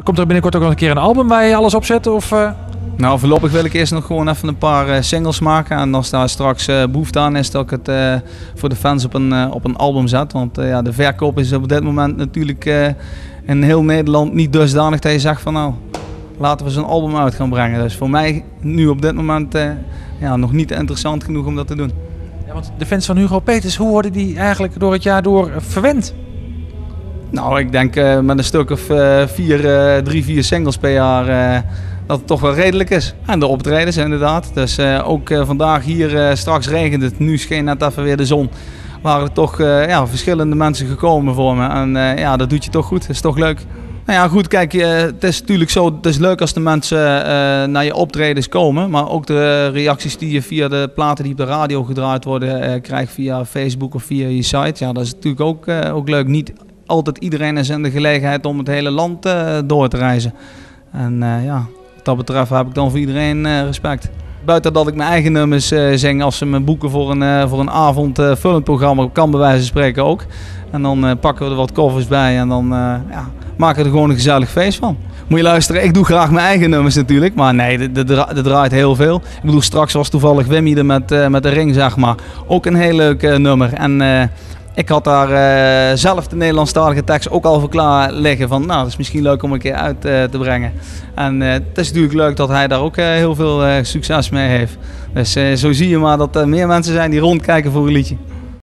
Komt er binnenkort ook nog een keer een album waar je alles op zet? Of, Nou, voorlopig wil ik eerst nog gewoon even een paar singles maken. En als daar straks behoefte aan is, dat ik het voor de fans op een album zet. Want de verkoop is op dit moment natuurlijk in heel Nederland niet dusdanig dat je zegt van nou, laten we zo'n album uit gaan brengen. Dus voor mij nu op dit moment nog niet interessant genoeg om dat te doen. Ja, want de fans van Hugo Peters, hoe worden die eigenlijk door het jaar door verwend? Nou, ik denk met een stuk of 3-4 singles per jaar dat het toch wel redelijk is. En de optredens inderdaad. Dus ook vandaag hier, straks regent het, nu scheen net even weer de zon. Waren er toch verschillende mensen gekomen voor me. En dat doet je toch goed, dat is toch leuk. Nou ja, goed, kijk, het is natuurlijk zo, het is leuk als de mensen naar je optredens komen. Maar ook de reacties die je via de platen die op de radio gedraaid worden krijgt via Facebook of via je site. Ja, dat is natuurlijk ook leuk. Niet altijd iedereen is in de gelegenheid om het hele land door te reizen. En wat dat betreft heb ik dan voor iedereen respect. Buiten dat ik mijn eigen nummers zing als ze me boeken voor een avond filmprogramma, kan bij wijze van spreken ook. En dan pakken we er wat covers bij en dan maken we er gewoon een gezellig feest van. Moet je luisteren, ik doe graag mijn eigen nummers natuurlijk, maar nee, er draait heel veel. Ik bedoel, straks was toevallig Wimmy er met de ring, zeg maar. Ook een heel leuk nummer. En ik had daar zelf de Nederlandstalige tekst ook al voor klaar liggen van, nou, dat is misschien leuk om een keer uit te brengen. En het is natuurlijk leuk dat hij daar ook heel veel succes mee heeft. Dus zo zie je maar dat er meer mensen zijn die rondkijken voor een liedje.